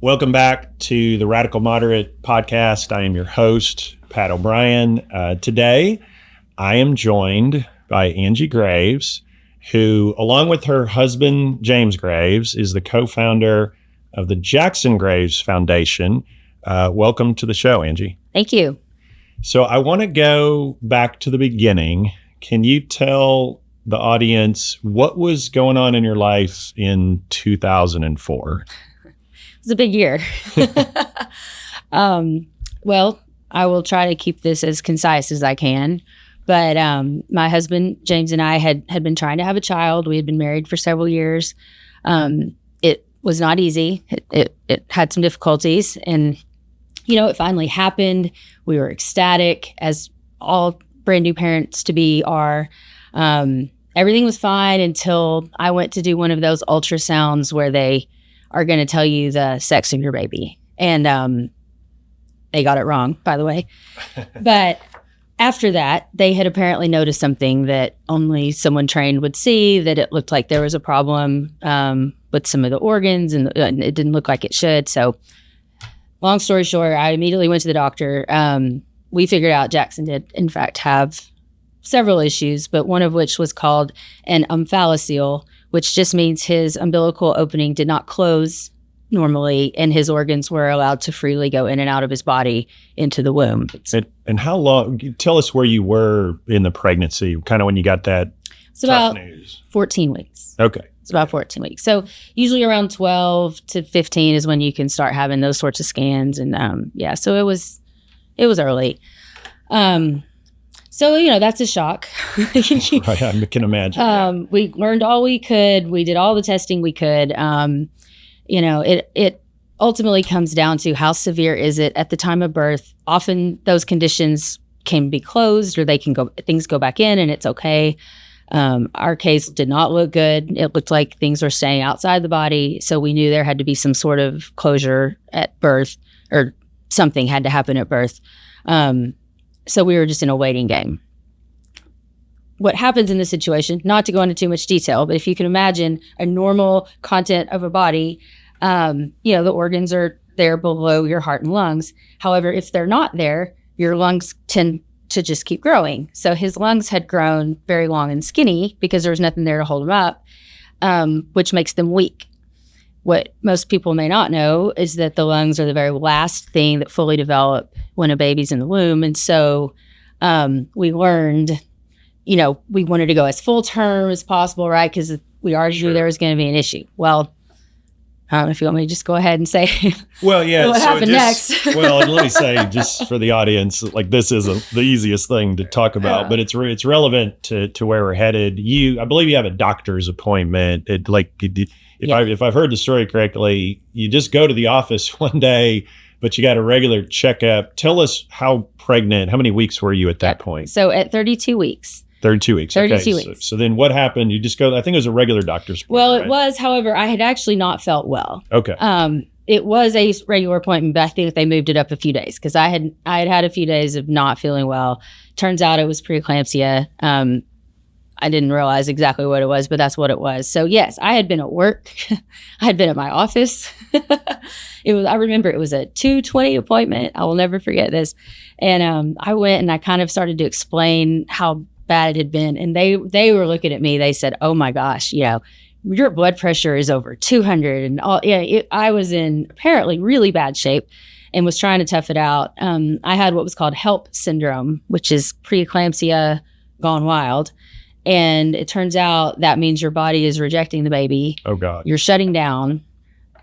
Welcome back to the Radical Moderate podcast. I am your host, Pat O'Brien. Today, I am joined by Angie Graves, who, along with her husband, James Graves, is the co-founder of the Jackson Graves Foundation. Welcome to the show, Angie. Thank you. So I want to go back to the beginning. Can you tell the audience what was going on in your life in 2004? It was a big year. Well, I will try to keep this as concise as I can. But my husband, James, and I had been trying to have a child. We had been married for several years. It was not easy. It had some difficulties. And, it finally happened. We were ecstatic, as all brand new parents to be are. Everything was fine until I went to do one of those ultrasounds where they are going to tell you the sex of your baby. And they got it wrong, by the way. But after that, they had apparently noticed something that only someone trained would see, that it looked like there was a problem with some of the organs, and it didn't look like it should. So long story short, I immediately went to the doctor. We figured out Jackson did, in fact, have several issues, but one of which was called an omphalocele, which just means his umbilical opening did not close normally, and his organs were allowed to freely go in and out of his body into the womb. And how long? Tell us where you were in the pregnancy, kind of when you got that it's about news. 14 weeks. Okay. It's about 14 weeks. So usually around 12 to 15 is when you can start having those sorts of scans. And so it was early. So, that's a shock. Right, I can imagine. We learned all we could. We did all the testing we could. It ultimately comes down to how severe is it at the time of birth. Often those conditions can be closed, or things go back in and it's okay. Our case did not look good. It looked like things were staying outside the body. So we knew there had to be some sort of closure at birth, or something had to happen at birth. So we were just in a waiting game. What happens in this situation, not to go into too much detail, but if you can imagine a normal content of a body, the organs are there below your heart and lungs. However, if they're not there, your lungs tend to just keep growing. So his lungs had grown very long and skinny because there was nothing there to hold them up, which makes them weak. What most people may not know is that the lungs are the very last thing that fully develop when a baby's in the womb. And so we learned, we wanted to go as full term as possible, right? Because we already knew there was going to be an issue. Well, I don't know if you want me to just go ahead and say well, yeah, what happened next. Well, let me say, just for the audience, like this isn't the easiest thing to talk about, but it's relevant to where we're headed. I believe you have a doctor's appointment. If I've heard the story correctly, you just go to the office one day, but you got a regular checkup. Tell us how many weeks were you at that point? So at 32 weeks. 32 weeks. 32 weeks. So then what happened? You just go, I think it was a regular doctor's appointment. Well, right? It was, however, I had actually not felt well. Okay. It was a regular appointment, but I think they moved it up a few days because I had a few days of not feeling well. Turns out it was preeclampsia. I didn't realize exactly what it was, but that's what it was. So yes, I had been at work. I had been at my office. I remember it was a 2:20 appointment. I will never forget this. And I went and I kind of started to explain how bad it had been. And they were looking at me. They said, "Oh my gosh, your blood pressure is over 200." And all. Yeah, I was in apparently really bad shape and was trying to tough it out. I had what was called HELP syndrome, which is preeclampsia gone wild. And it turns out that means your body is rejecting the baby. Oh, God. You're shutting down.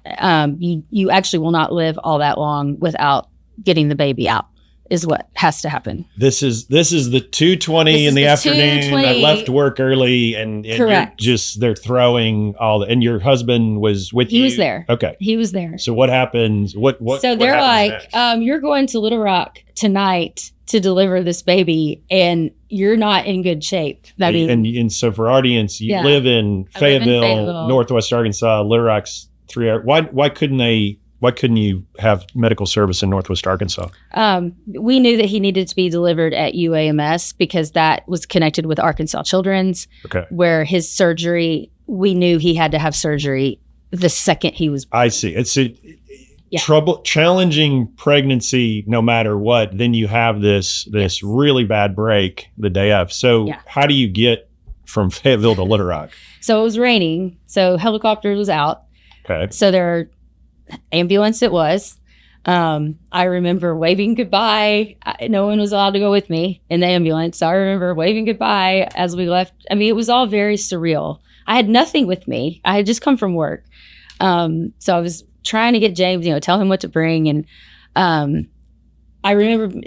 You actually will not live all that long without getting the baby out, is what has to happen. This is the 2:20 in the afternoon. I left work early and correct. They're throwing and your husband was with you? He was there. Okay. He was there. So what happens? So they're like, you're going to Little Rock tonight to deliver this baby and you're not in good shape. And so for our audience, you live in Fayetteville, Northwest Arkansas, Little Rock's 3 hours. Why couldn't you have medical service in Northwest Arkansas? We knew that he needed to be delivered at UAMS because that was connected with Arkansas Children's, where his surgery, we knew he had to have surgery the second he was born. I see. challenging pregnancy no matter what, then you have this really bad break the day of. So how do you get from Fayetteville to Little Rock? So it was raining. So helicopter was out. Okay. So their ambulance it was. I remember waving goodbye. No one was allowed to go with me in the ambulance. So I remember waving goodbye as we left. I mean, it was all very surreal. I had nothing with me. I had just come from work. So I was trying to get James, tell him what to bring. And I remember,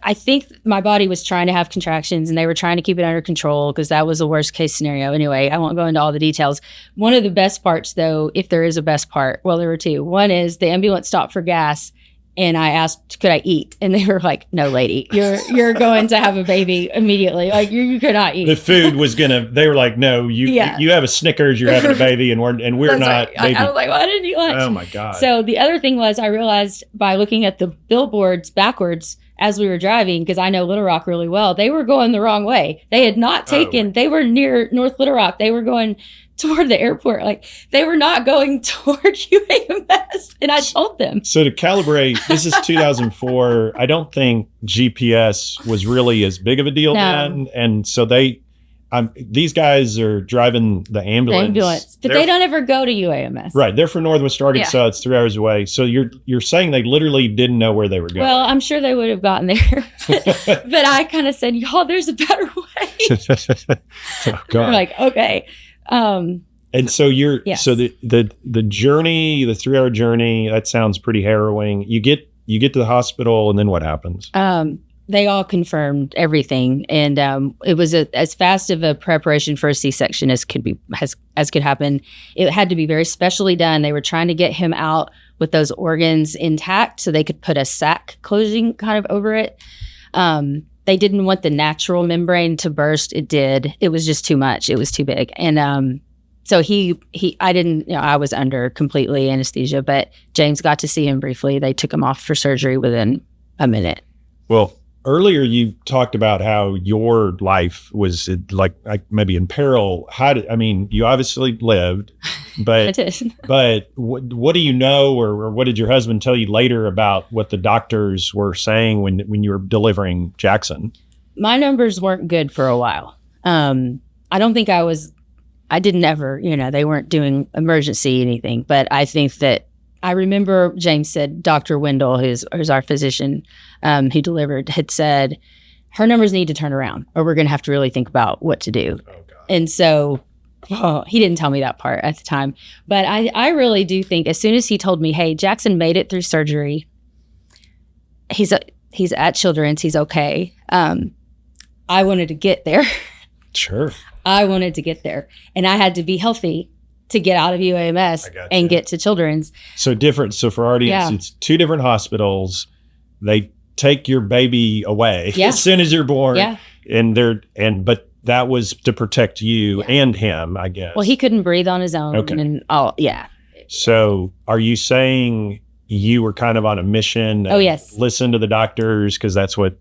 I think my body was trying to have contractions and they were trying to keep it under control because that was the worst case scenario. Anyway, I won't go into all the details. One of the best parts, though, if there is a best part, well, there were two. One is the ambulance stopped for gas. And I asked, could I eat? And they were like, no, lady, you're going to have a baby immediately. Like you cannot eat. The food was they were like, no, you have a Snickers, you're having a baby and we're not. Right. I was like, well, I didn't eat lunch. Oh my God. So the other thing was I realized by looking at the billboards backwards as we were driving, because I know Little Rock really well, they were going the wrong way. They had not taken, they were near North Little Rock. They were going toward the airport. Like they were not going toward UAMS. And I told them. So to calibrate, this is 2004. I don't think GPS was really as big of a deal then. And so these guys are driving the ambulance. But they don't ever go to UAMS. Right. They're from Northwest Arkansas. Yeah. It's 3 hours away. So you're saying they literally didn't know where they were going. Well, I'm sure they would have gotten there. But I kind of said, y'all, there's a better way. Oh, God. I'm like, okay. And so so the journey, the 3 hour journey, that sounds pretty harrowing. You get to the hospital and then what happens? They all confirmed everything. And it was as fast of a preparation for a C-section as could happen. It had to be very specially done. They were trying to get him out with those organs intact so they could put a sac closing kind of over it. They didn't want the natural membrane to burst. It did. It was just too much. It was too big. And so I was under completely anesthesia, but James got to see him briefly. They took him off for surgery within a minute. Well, earlier you talked about how your life was like maybe in peril. You obviously lived, but I did. But what do you know, or what did your husband tell you later about what the doctors were saying when you were delivering Jackson? My numbers weren't good for a while. I don't think I didn't ever, they weren't doing emergency anything, but I think that I remember James said, Dr. Wendell, who's our physician who delivered, had said, her numbers need to turn around or we're going to have to really think about what to do. Oh, God. And so he didn't tell me that part at the time. But I really do think as soon as he told me, hey, Jackson made it through surgery. He's at Children's. He's okay. I wanted to get there. Sure. I wanted to get there. And I had to be healthy to get out of UAMS and get to Children's. So different. So for our audience, it's two different hospitals. They take your baby away as soon as you're born. Yeah. But that was to protect you and him, I guess. Well, he couldn't breathe on his own. Okay. And all, yeah. So are you saying you were kind of on a mission? Oh, yes. Listen to the doctors because that's what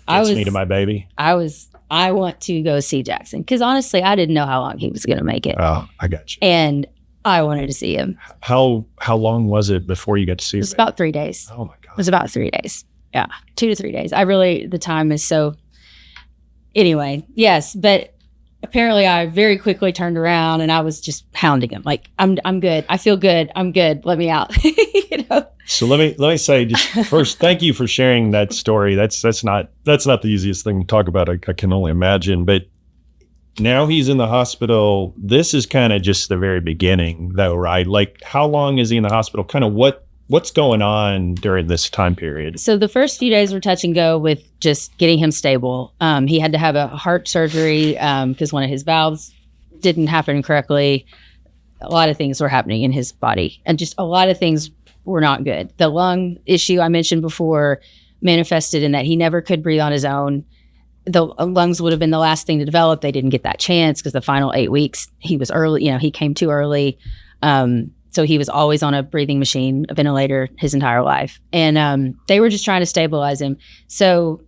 gets me to my baby? I want to go see Jackson because honestly, I didn't know how long he was going to make it. Oh, I got you. And I wanted to see him. How long was it before you got to see him? It was about 3 days. Oh, my God. It was about 3 days. Yeah, 2 to 3 days. The time is so... Anyway, yes, but apparently I very quickly turned around and I was just hounding him. Like, I'm good. I feel good. I'm good. Let me out. So let me say just first, thank you for sharing that story. That's not the easiest thing to talk about. I can only imagine. But now he's in the hospital. This is kind of just the very beginning, though, right? Like, how long is he in the hospital? Kind of what's going on during this time period? So the first few days were touch and go with just getting him stable. He had to have a heart surgery because one of his valves didn't happen correctly. A lot of things were happening in his body, and just a lot of things were not good. The lung issue I mentioned before manifested in that he never could breathe on his own. The lungs would have been the last thing to develop. They didn't get that chance because the final 8 weeks, he was early, he came too early. So he was always on a breathing machine, a ventilator his entire life. And they were just trying to stabilize him. So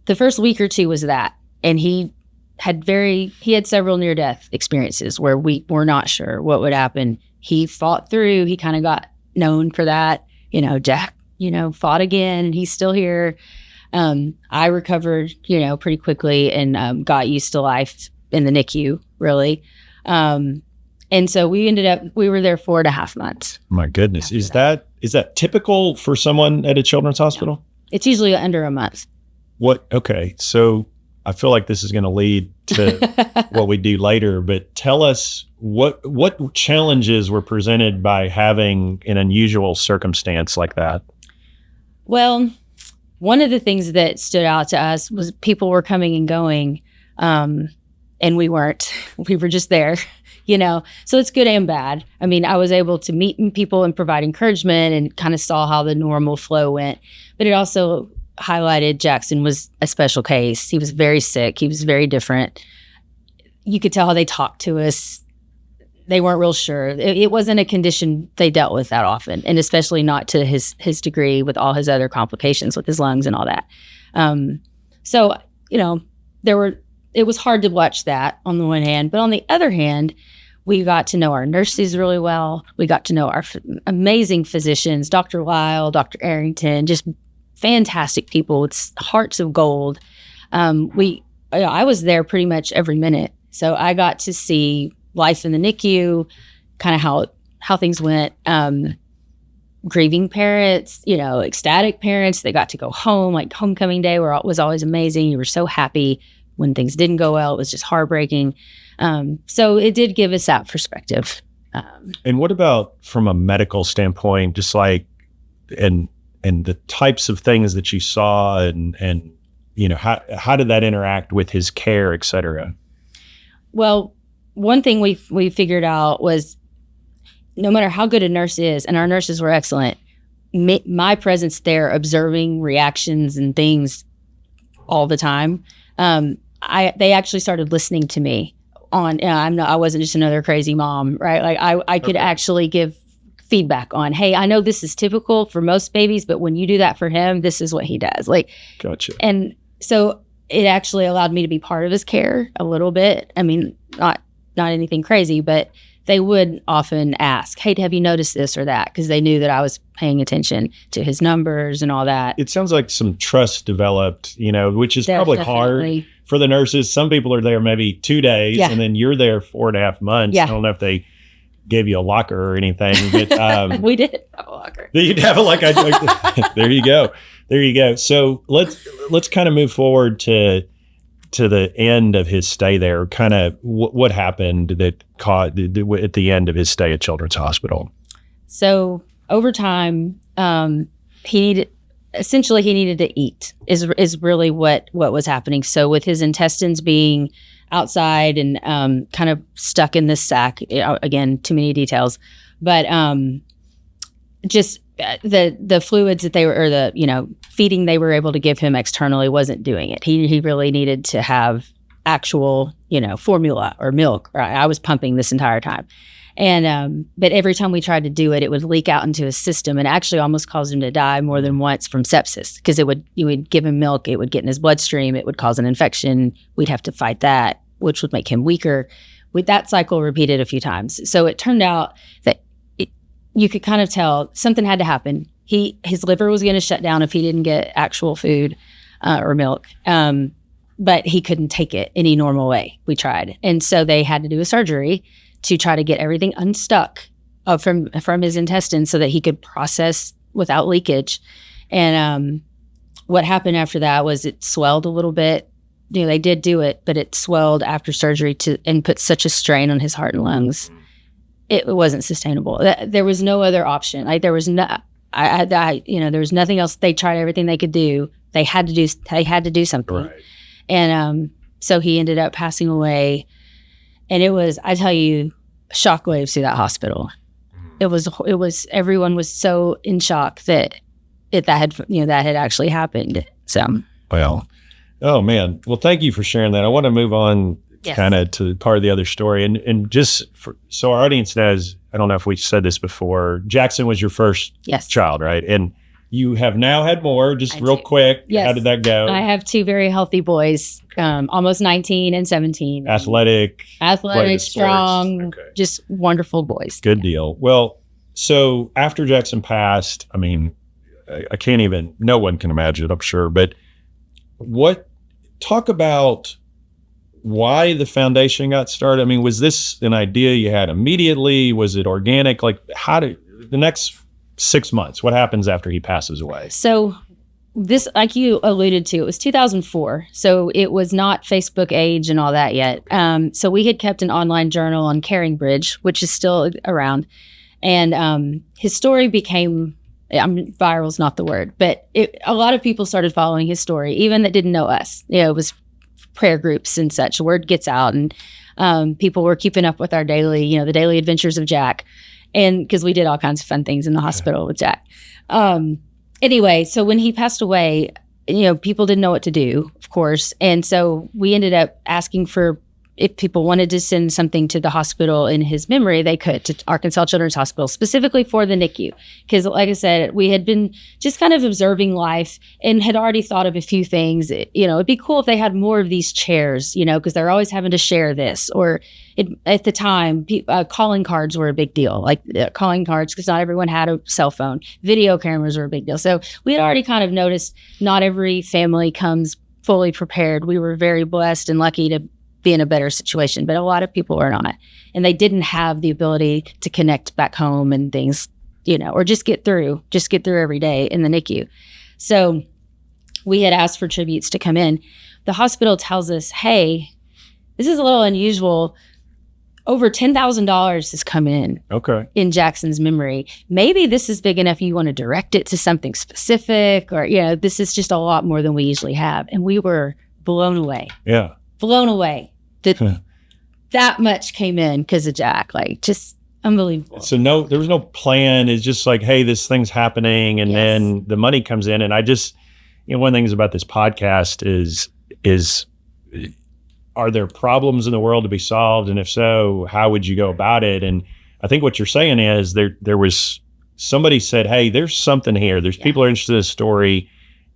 the first week or two was that. And he had several near-death experiences where we were not sure what would happen. He fought through. He kind of got known for that. Jack, fought again and he's still here. I recovered, pretty quickly and got used to life in the NICU, really. And so we were there 4.5 months. My goodness. Is that typical for someone at a children's hospital? No. It's usually under a month. Okay. So I feel like this is going to lead to what we do later, but tell us what challenges were presented by having an unusual circumstance like that? Well, one of the things that stood out to us was people were coming and going, and we weren't. We were just there, So it's good and bad. I mean, I was able to meet people and provide encouragement and kind of saw how the normal flow went. But it also highlighted Jackson was a special case. He was very sick. He was very different. You could tell how they talked to us. They weren't real sure. It wasn't a condition they dealt with that often, and especially not to his degree with all his other complications with his lungs and all that. So, it was hard to watch that on the one hand, but on the other hand, we got to know our nurses really well. We got to know our amazing physicians, Dr. Lyle, Dr. Arrington, just fantastic people with hearts of gold. I was there pretty much every minute. So I got to see life in the NICU, kind of how things went. Grieving parents, ecstatic parents, they got to go home. Like homecoming day was always amazing. You were so happy. When things didn't go well, it was just heartbreaking. So it did give us that perspective. And what about from a medical standpoint, just like, and the types of things that you saw and how did that interact with his care, et cetera? Well, one thing we figured out was no matter how good a nurse is, and our nurses were excellent, my presence there observing reactions and things all the time, they actually started listening to me I wasn't just another crazy mom, right? Like I could actually give feedback on, hey, I know this is typical for most babies, but when you do that for him, this is what he does. Like, gotcha. And so it actually allowed me to be part of his care a little bit. I mean, not anything crazy, but they would often ask, hey, have you noticed this or that? Because they knew that I was paying attention to his numbers and all that. It sounds like some trust developed, which is probably hard for the nurses. Some people are there maybe 2 days, and then you're there 4.5 months. Yeah. I don't know if they gave you a locker or anything, but we did have a locker. You'd have a locker. There you go. So let's kind of move forward to the end of his stay there. Kind of what happened that at the end of his stay at Children's Hospital. So over time, he needed to eat is really what was happening. So with his intestines being outside and kind of stuck in this sac, again, too many details, but just the fluids that they were, or the feeding they were able to give him externally wasn't doing it. He really needed to have actual formula or milk. Right? I was pumping this entire time. And but every time we tried to do it, it would leak out into his system and actually almost caused him to die more than once from sepsis, because you would give him milk, it would get in his bloodstream, it would cause an infection. We'd have to fight that, which would make him weaker. With that cycle repeated a few times. So it turned out that you could kind of tell something had to happen. His liver was going to shut down if he didn't get actual food or milk. But he couldn't take it any normal way. We tried. And so they had to do a surgery to try to get everything unstuck from his intestines so that he could process without leakage. And what happened after that was it swelled a little bit. They did do it, but it swelled after surgery and put such a strain on his heart and lungs. It wasn't sustainable. There was no other option. Like there was there was nothing else. They tried everything they could do. They had to do something. Right. And so he ended up passing away. And it was, I tell you, shockwaves through that hospital. It was everyone was so in shock that that had actually happened. So well, oh man. Well, thank you for sharing that. I want to move on kind of to part of the other story, and just so our audience knows, I don't know if we said this before, Jackson was your first child, right? And you have now had more. Just real quick, how did that go? I have two very healthy boys, almost 19 and 17. Athletic, strong, just wonderful boys. Good deal. Well, So after Jackson passed, I mean, I can't even, no one can imagine it, I'm sure, but talk about why the foundation got started. I mean, was this an idea you had immediately? Was it organic? Like the next 6 months, what happens after he passes away? So this, like you alluded to, it was 2004. So it was not Facebook age and all that yet. So we had kept an online journal on Caring Bridge, which is still around. And his story became, viral is not the word, but a lot of people started following his story, even that didn't know us. It was prayer groups and such. Word gets out, and people were keeping up with our daily, the daily adventures of Jack. And because we did all kinds of fun things in the hospital with Jack. Anyway, so when he passed away, people didn't know what to do, of course. And so we ended up asking for, if people wanted to send something to the hospital in his memory, they could, to Arkansas Children's Hospital, specifically for the NICU. Because like I said, we had been just kind of observing life and had already thought of a few things. It'd be cool if they had more of these chairs, because they're always having to share this. Or at the time, calling cards were a big deal. Like calling cards, because not everyone had a cell phone. Video cameras were a big deal. So we had already kind of noticed not every family comes fully prepared. We were very blessed and lucky to be in a better situation, but a lot of people were not, and they didn't have the ability to connect back home and things, or just get through every day in the NICU. So we had asked for tributes to come in. The hospital tells us, hey, this is a little unusual. Over $10,000 has come in. Okay. In Jackson's memory. Maybe this is big enough you want to direct it to something specific, or, this is just a lot more than we usually have. And we were blown away. Yeah. Blown away that much came in because of Jack. Like, just unbelievable. So there was no plan. It's just like, hey, this thing's happening, and then the money comes in. And I just, one of the things about this podcast is are there problems in the world to be solved? And if so, how would you go about it? And I think what you're saying is there was somebody said, hey, there's something here. There's people are interested in this story.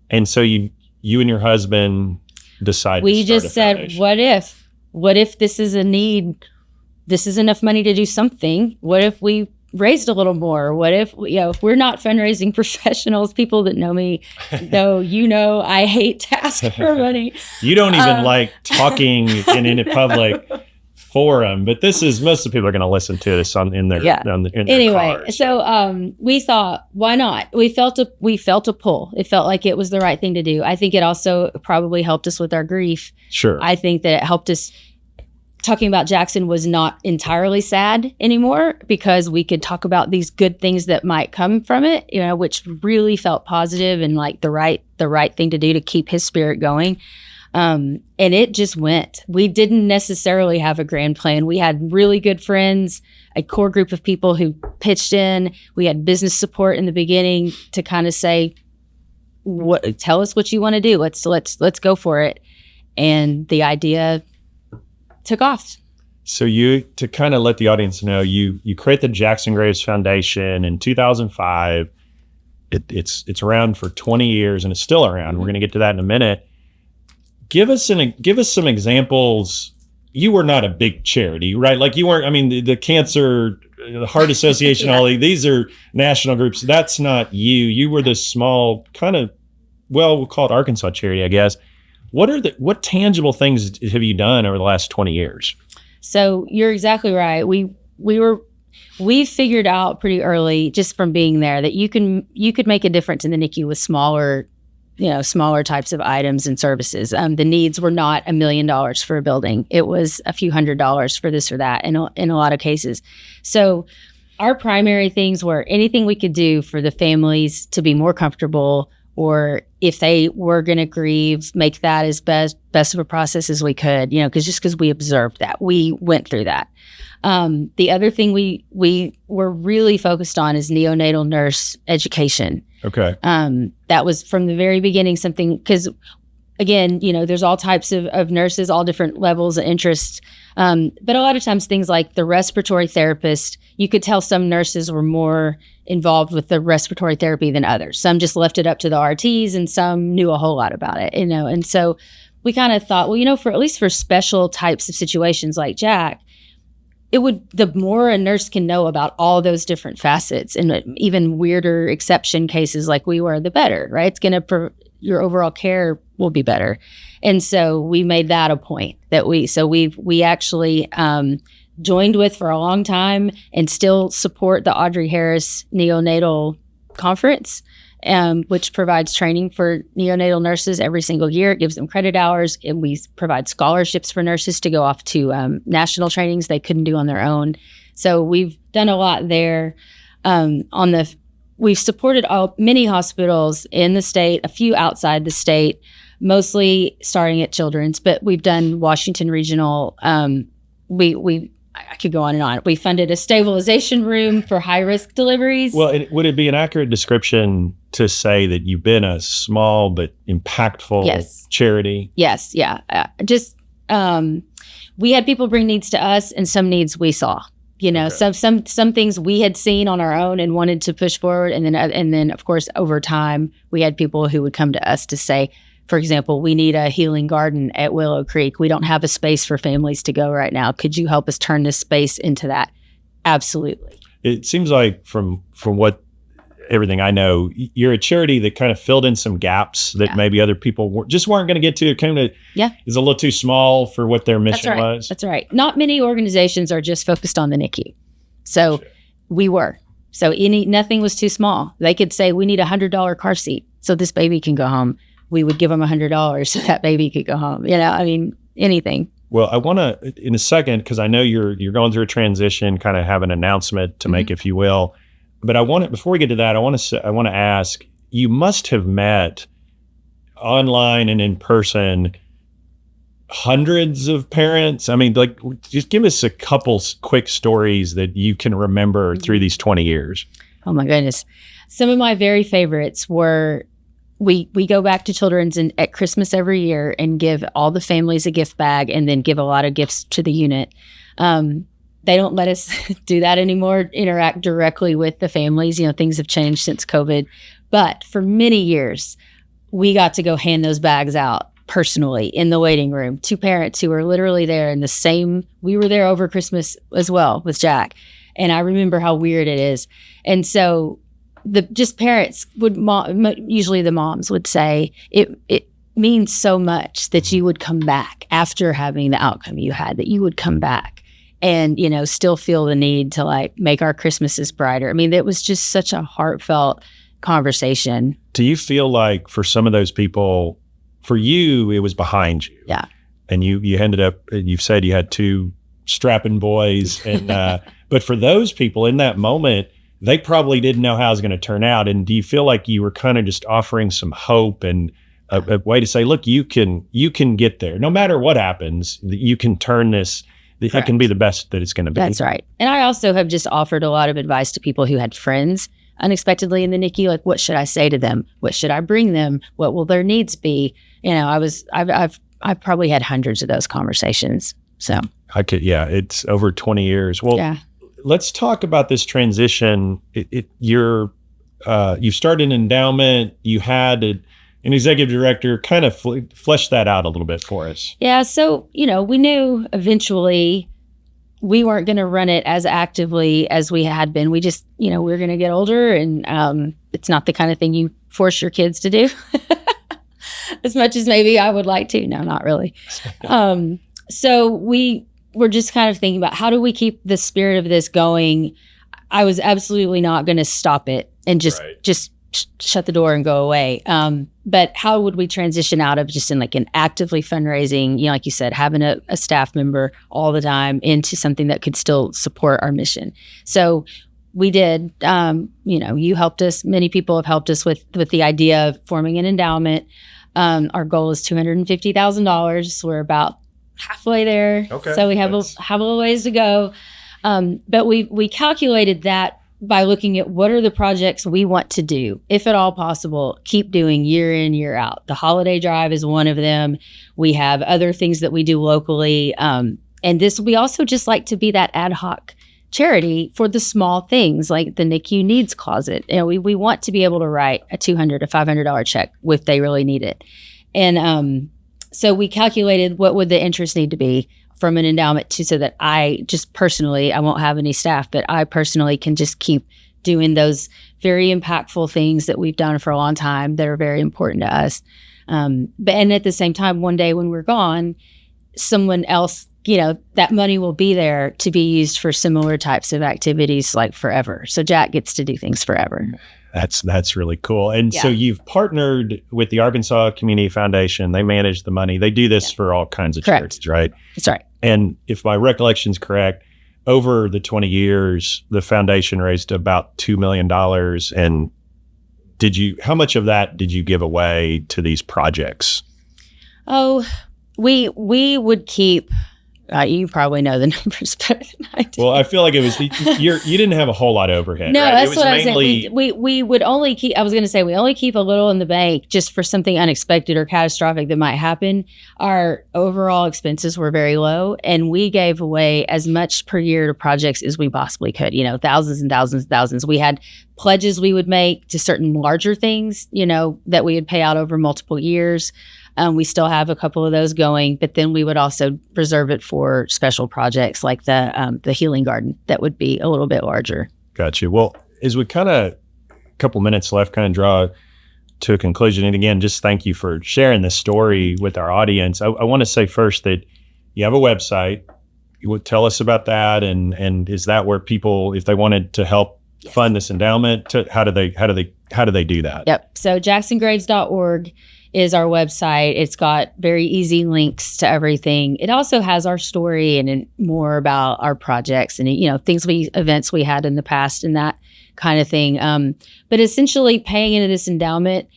And so you and your husband decided we to start just said, foundation. What if this is a need? This is enough money to do something. What if we raised a little more? What if, if we're not fundraising professionals, people that know me know, I hate to ask for money. You don't even like talking in a public forum, but most of the people are going to listen to this in their cars. So we thought, why not? We felt a pull. It felt like it was the right thing to do. I think it also probably helped us with our grief. Sure. I think that it helped us. Talking about Jackson was not entirely sad anymore, because we could talk about these good things that might come from it, which really felt positive and like the right thing to do to keep his spirit going. And it just went. We didn't necessarily have a grand plan. We had really good friends, a core group of people who pitched in. We had business support in the beginning to kind of say, tell us what you want to do. Let's go for it. And the idea took off. So to kind of let the audience know, you create the Jackson Graves Foundation in 2005. It's around for 20 years and it's still around. We're going to get to that in a minute. Give us some examples. You were not a big charity, right? Like you weren't. I mean, the Cancer, the Heart Association, all these are national groups. That's not you. You were this small kind of, we'll call it Arkansas charity, I guess. What tangible things have you done over the last 20 years? So you're exactly right. We figured out pretty early, just from being there, that you could make a difference in the NICU with smaller types of items and services. The needs were not $1 million for a building. It was a few $100s for this or that in a lot of cases. So our primary things were anything we could do for the families to be more comfortable, or if they were going to grieve, make that as best of a process as we could, because we observed that. We went through that. The other thing we were really focused on is neonatal nurse education. Okay. That was from the very beginning something, because again, there's all types of nurses, all different levels of interest. But a lot of times things like the respiratory therapist, you could tell some nurses were more involved with the respiratory therapy than others. Some just left it up to the RTs and some knew a whole lot about it, and so we kind of thought, well, for at least for special types of situations like Jack, the more a nurse can know about all those different facets and even weirder exception cases like we were, the better, right? It's going to, your overall care will be better. And so we made that a point that we actually joined with for a long time and still support the Audrey Harris Neonatal Conference, which provides training for neonatal nurses every single year. It gives them credit hours, and we provide scholarships for nurses to go off to national trainings they couldn't do on their own. So we've done a lot there. We've supported many hospitals in the state, a few outside the state, mostly starting at Children's, but we've done Washington Regional. I could go on and on. We funded a stabilization room for high-risk deliveries. Well, would it be an accurate description to say that you've been a small but impactful charity? Yes, yeah. We had people bring needs to us, and some needs we saw. Some things we had seen on our own and wanted to push forward, and then of course over time we had people who would come to us to say, for example, we need a healing garden at Willow Creek. We don't have a space for families to go right now. Could you help us turn this space into that? Absolutely. It seems like from what everything I know, you're a charity that kind of filled in some gaps that maybe other people weren't going to get to. It kind of is a little too small for what their mission was. That's right. Not many organizations are just focused on the NICU. So we were. So nothing was too small. They could say, we need $100 car seat so this baby can go home. We would give them $100 so that baby could go home. Anything. Well, I want to, in a second, because I know you're going through a transition, kind of have an announcement to make, if you will. But before we get to that, I want to ask, you must have met online and in person hundreds of parents. Just give us a couple quick stories that you can remember through these 20 years. Oh my goodness. Some of my very favorites were, we go back to Children's at Christmas every year and give all the families a gift bag and then give a lot of gifts to the unit. They don't let us do that anymore, interact directly with the families. Things have changed since COVID. But for many years, we got to go hand those bags out personally in the waiting room to parents who were literally there in the same. We were there over Christmas as well with Jack. And I remember how weird it is. And so parents would, usually the moms would say, it means so much that you would come back after having the outcome you had, that you would come back and, still feel the need to make our Christmases brighter. It was just such a heartfelt conversation. Do you feel like for some of those people, for you, it was behind you? Yeah. And you ended up, you've said you had two strapping boys. And but for those people in that moment, they probably didn't know how it was going to turn out. And do you feel like you were kind of just offering some hope and a way to say, look, you can get there. No matter what happens, you can turn this. Correct. It can be the best that it's going to be. That's right. And I also have just offered a lot of advice to people who had friends unexpectedly in the NICU. Like, what should I say to them? What should I bring them? What will their needs be? I've probably had hundreds of those conversations. So it's over 20 years. Well, let's talk about this transition. You started an endowment. You had an executive director. Kind of flesh that out a little bit for us. Yeah. So, we knew eventually we weren't going to run it as actively as we had been. We just, we're going to get older, and it's not the kind of thing you force your kids to do as much as maybe I would like to. No, not really. So we were just kind of thinking about, how do we keep the spirit of this going? I was absolutely not going to stop it and just shut the door and go away. But how would we transition out of just in an actively fundraising, like you said, having a staff member all the time, into something that could still support our mission? So we did, you helped us. Many people have helped us with the idea of forming an endowment. Our goal is $250,000. We're about halfway there. Okay. So we have a little ways to go. But we calculated that by looking at what are the projects we want to do, if at all possible, keep doing year in, year out. The holiday drive is one of them. We have other things that we do locally. And we also just like to be that ad hoc charity for the small things, like the NICU needs closet. We want to be able to write a $200, a $500 check if they really need it. And so we calculated what would the interest need to be from an endowment too, so that I just personally, I won't have any staff, but I personally can just keep doing those very impactful things that we've done for a long time that are very important to us. And at the same time, one day when we're gone, someone else, that money will be there to be used for similar types of activities like forever. So Jack gets to do things forever. That's really cool. And so you've partnered with the Arkansas Community Foundation. They manage the money. They do this for all kinds of charities, right? That's right. And if my recollection is correct, over the 20 years, the foundation raised about $2 million. And how much of that did you give away to these projects? Oh, we would keep, you probably know the numbers better than I do. Well, I feel like it was, you didn't have a whole lot of overhead. No, right? that's what I was saying. We would only keep, I was going to say, we only keep a little in the bank just for something unexpected or catastrophic that might happen. Our overall expenses were very low, and we gave away as much per year to projects as we possibly could, thousands and thousands and thousands. We had pledges we would make to certain larger things, that we would pay out over multiple years. We still have a couple of those going, but then we would also reserve it for special projects like the healing garden that would be a little bit larger. Gotcha. Well, as we a couple minutes left, kind of draw to a conclusion. And again, just thank you for sharing this story with our audience. I want to say first that you have a website. You would tell us about that, and is that where people, if they wanted to help fund this endowment, how do they do that? Yep. So jacksongraves.org is our website. It's got very easy links to everything. It also has our story and more about our projects and events we had in the past and that kind of thing. But essentially, paying into this endowment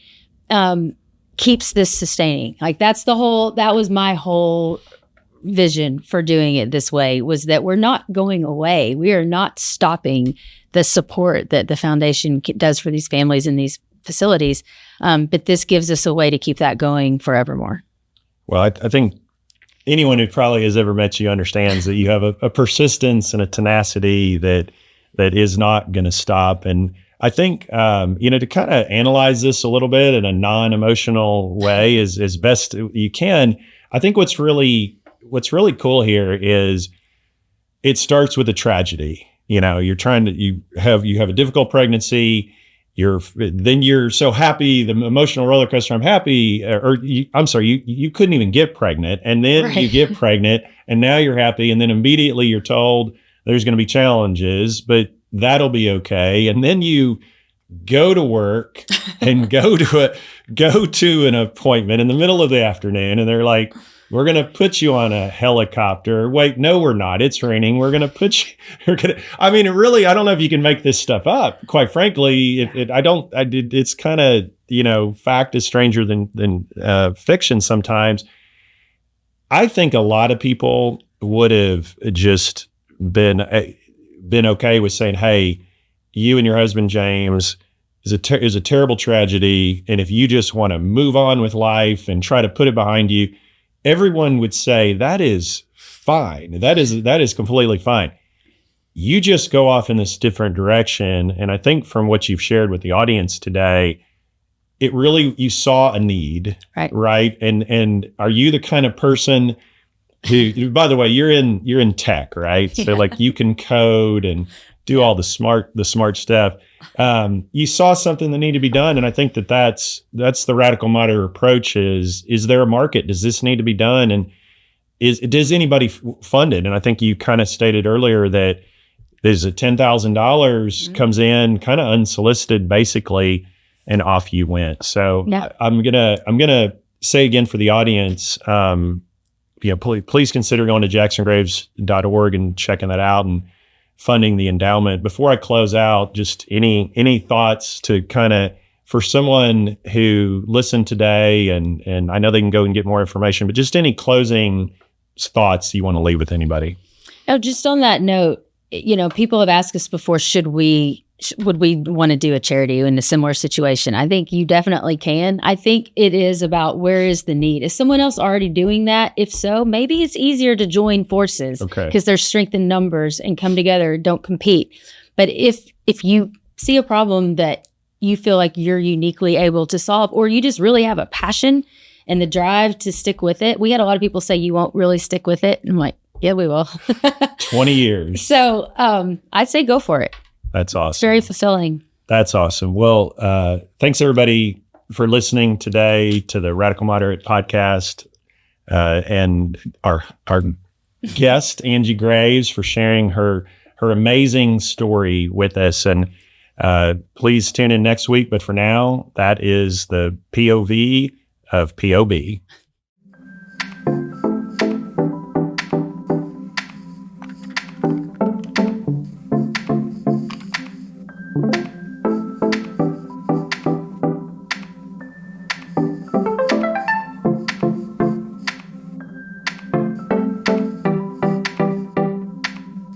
keeps this sustaining. Like that was my whole vision for doing it this way, was that we're not going away. We are not stopping the support that the foundation does for these families in these facilities. But this gives us a way to keep that going forevermore. Well, I think anyone who probably has ever met you understands that you have a persistence and a tenacity that is not going to stop. And I think, to kind of analyze this a little bit in a non-emotional way as best you can, I think what's really cool here is it starts with a tragedy. You have a difficult pregnancy. You're so happy, the emotional roller coaster. I'm happy, you couldn't even get pregnant, and then you get pregnant, and now you're happy, and then immediately you're told there's going to be challenges, but that'll be okay, and then you go to work and go to an appointment in the middle of the afternoon, and they're like, we're going to put you on a helicopter. Wait, no, we're not. It's raining. We're going to put you, I don't know if you can make this stuff up. Quite frankly, it's kind of, fact is stranger than fiction sometimes. I think a lot of people would have just been okay with saying, hey, you and your husband, James, is a terrible tragedy. And if you just want to move on with life and try to put it behind you, everyone would say that is fine. That is completely fine. You just go off in this different direction. And I think from what you've shared with the audience today, you saw a need, right? And are you the kind of person who, by the way, you're in tech, right? So like you can code and do all the smart stuff. You saw something that needed to be done. And I think that's the radical moderate approach is there a market? Does this need to be done? And does anybody fund it? And I think you kind of stated earlier that there's a $10,000 comes in kind of unsolicited basically, and off you went. So I'm going to say again for the audience, please consider going to jacksongraves.org and checking that out and funding the endowment. Before I close out, just any thoughts to kind of, for someone who listened today, and I know they can go and get more information, but just any closing thoughts you want to leave with anybody? Oh, just on that note, people have asked us before, would we want to do a charity in a similar situation? I think you definitely can. I think it is about where is the need. Is someone else already doing that? If so, maybe it's easier to join forces because there's strength in numbers and come together, don't compete. But if you see a problem that you feel like you're uniquely able to solve, or you just really have a passion and the drive to stick with it. We had a lot of people say you won't really stick with it. And I'm like, Yeah, we will. 20 years. So I'd say go for it. That's awesome. It's very fulfilling. That's awesome. Well, thanks everybody for listening today to the Radical Moderate podcast, and our guest, Angie Graves, for sharing her amazing story with us. And please tune in next week. But for now, that is the POV of POB.